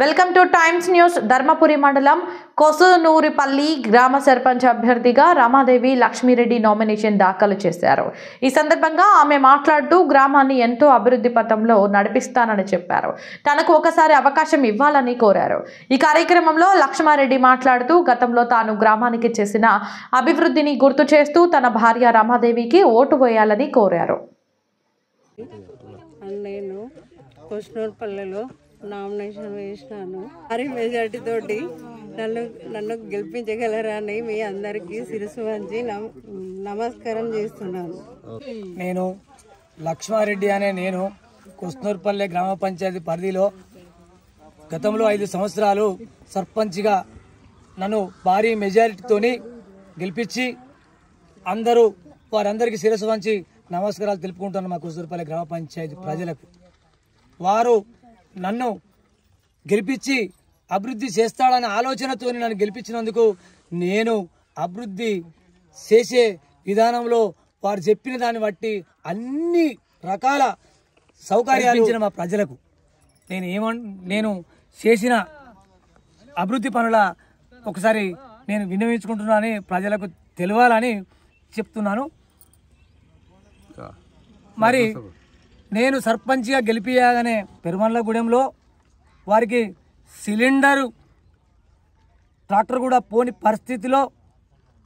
Welcome two times news. Dharmapuri మండలం కొసునూరిపల్లి గ్రామ సర్పంచ్ అభ్యర్థిగా రమాదేవి లక్ష్మీరెడ్డి నామినేషన్ దాఖలు చేశారు. ఈ సందర్భంగా ఆమె మాట్లాడుతూ గ్రామాన్ని ఎంతో అభివృద్ధి పథంలో నడిపిస్తానని చెప్పారు. తనకు ఒకసారి అవకాశం ఇవ్వాలని కోరారు. ఈ కార్యక్రమంలో లక్ష్మారెడ్డి మాట్లాడుతూ గతంలో తాను గ్రామానికి చేసిన అభివృద్ధిని గుర్తు చేస్తూ తన భార్య రమాదేవికి ఓటు వేయాలని కోరారు. నేను కొసునూరిపల్లిలో నామినేషన్ వేసినాను. భారీ మెజార్టీ తోటి నన్ను గెలిపించగలరా అని మీ అందరికీ శిరస్సు వంచి నమస్కారం చేస్తున్నాను. నేను లక్ష్మారెడ్డి అనే నేను కొసునూరిపల్లి గ్రామ పంచాయతీ పరిధిలో గతంలో 5 సంవత్సరాలు సర్పంచ్గా నన్ను భారీ మెజారిటీతోని గెలిపించి వారందరికీ శిరస్సు వంచి నమస్కారాలు తెలుపుకుంటున్నాను. మా కొసునూరిపల్లి గ్రామ పంచాయతీ ప్రజలకు వారు నన్ను గెలిపించి అభివృద్ధి చేస్తాడనే ఆలోచనతో నన్ను గెలిపించినందుకు నేను అభివృద్ధి చేసే విధానంలో వారు చెప్పిన దాన్ని బట్టి అన్ని రకాల సౌకర్యాలు ఇచ్చిన మా ప్రజలకు నేను చేసిన అభివృద్ధి పనుల ఒకసారి నేను విన్నవించుకుంటున్నానని ప్రజలకు తెలియాలని చెప్తున్నాను. మరి నేను సర్పంచ్గా గెలిపియగానే పెరుమల్లగూడెంలో వారికి సిలిండరు ట్రాక్టర్ కూడా పోని పరిస్థితిలో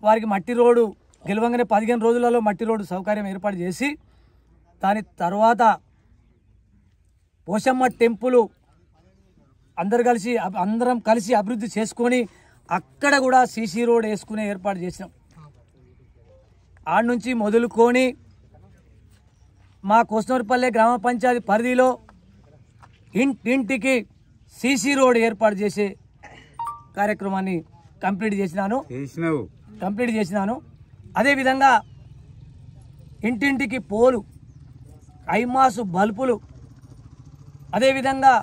వారికి మట్టి రోడ్డు గెలవంగానే 15 రోజులలో మట్టి రోడ్డు సౌకర్యం ఏర్పాటు చేసి దాని తర్వాత పోషమ్మ టెంపుల్ అందరం కలిసి అభివృద్ధి చేసుకొని అక్కడ కూడా సీసీ రోడ్ వేసుకునే ఏర్పాటు చేసినాం. ఆడ నుంచి మొదలుకొని మా కొసునూరిపల్లి గ్రామ పంచాయతీ పరిధిలో ఇంటింటికి సీసీ రోడ్ ఏర్పాటు చేసే కార్యక్రమాన్ని కంప్లీట్ చేసినాను. అదేవిధంగా ఇంటింటికి పోలు, ఐమాసు బల్బులు, అదేవిధంగా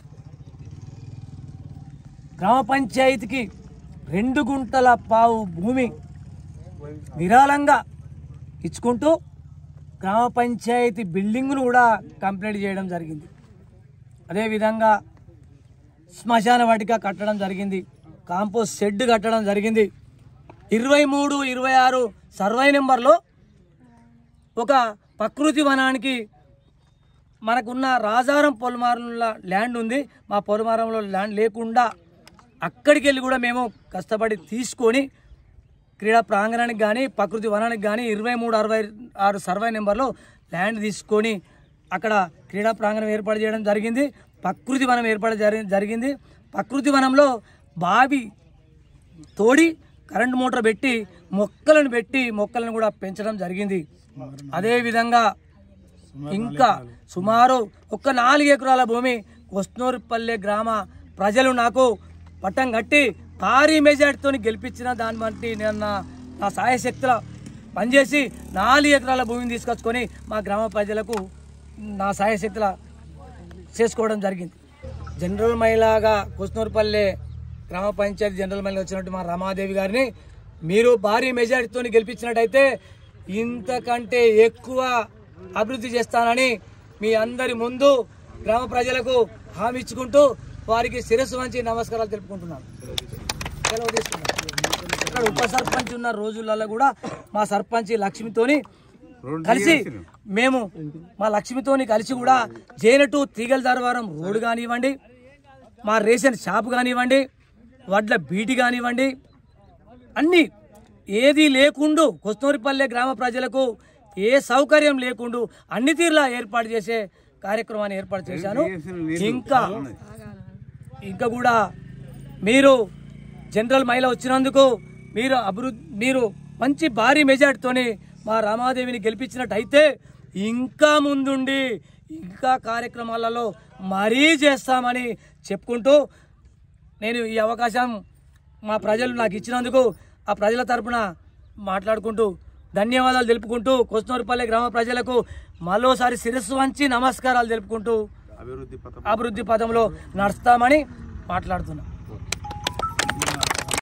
గ్రామ పంచాయతీకి 2 గుంటల పావు భూమి విరాళంగా ఇచ్చుకుంటూ గ్రామ పంచాయతీ బిల్డింగ్ను కూడా కంప్లీట్ చేయడం జరిగింది. అదేవిధంగా శ్మశాన వాటిక కట్టడం జరిగింది, కాంపోస్ట్ షెడ్ కట్టడం జరిగింది. 23, 26 సర్వే నెంబర్లో ఒక ప్రకృతి వనానికి మనకున్న రాజారం పొలమారంలో ల్యాండ్ ఉంది. మా పొలమారంలో ల్యాండ్ లేకుండా అక్కడికి వెళ్ళి కూడా మేము కష్టపడి తీసుకొని క్రీడా ప్రాంగణానికి కానీ ప్రకృతి వనానికి కానీ 23, 66 సర్వే నెంబర్లో ల్యాండ్ తీసుకొని అక్కడ క్రీడా ప్రాంగణం ఏర్పాటు చేయడం జరిగింది. ప్రకృతి వనం ఏర్పాటు జరిగింది. ప్రకృతి వనంలో బావి తోడి కరెంటు మోటార్ పెట్టి మొక్కలను కూడా పెంచడం జరిగింది. అదేవిధంగా ఇంకా సుమారు 4 ఎకరాల భూమి కొసునూరిపల్లి గ్రామ ప్రజలు నాకు పట్టం కట్టి భారీ మెజార్టీతో గెలిపించిన దాన్ని బట్టి నేను నా సాయశక్తుల పనిచేసి 4 ఎకరాల భూమిని తీసుకొచ్చుకొని మా గ్రామ ప్రజలకు నా సాయశక్తుల చేసుకోవడం జరిగింది. జనరల్ మహిళగా కొసునూరిపల్లి గ్రామ పంచాయతీ జనరల్ మహిళ వచ్చినట్టు మా రమాదేవి గారిని మీరు భారీ మెజార్టీతో గెలిపించినట్టయితే ఇంతకంటే ఎక్కువ అభివృద్ధి చేస్తానని మీ అందరి ముందు గ్రామ ప్రజలకు హామీ ఇచ్చుకుంటూ వారికి శిరస్సు వంచి నమస్కారాలు తెలుపుకుంటున్నాను. సెలవు తీసుకున్నాను. ఇక్కడ ఉప సర్పంచ్ ఉన్న రోజులలో కూడా మా సర్పంచ్ లక్ష్మితోని కలిసి మా లక్ష్మితోని కలిసి కూడా జైనటు తీగల దర్వారం రోడ్డు కానివ్వండి, మా రేషన్ షాపు కానివ్వండి, వడ్ల బీటి కానివ్వండి, అన్నీ ఏది లేకుండా కొసునూరిపల్లి గ్రామ ప్రజలకు ఏ సౌకర్యం లేకుండా అన్ని తీరులా ఏర్పాటు చేసే కార్యక్రమాన్ని ఏర్పాటు చేశాను. ఇంకా కూడా మీరు జనరల్ మహిళ వచ్చినందుకు మీరు మంచి భారీ మెజార్టీతోని మా రమాదేవిని గెలిపించినట్టయితే ఇంకా ముందుండి ఇంకా కార్యక్రమాలలో మరీ చేస్తామని చెప్పుకుంటూ నేను ఈ అవకాశం మా ప్రజలు నాకు ఇచ్చినందుకు ఆ ప్రజల తరపున మాట్లాడుకుంటూ ధన్యవాదాలు తెలుపుకుంటూ కొసునూరిపల్లి గ్రామ ప్రజలకు మరోసారి శిరస్సు వంచి నమస్కారాలు తెలుపుకుంటూ అభివృద్ధి పథంలో నడుస్తామని మాట్లాడుతున్నాం.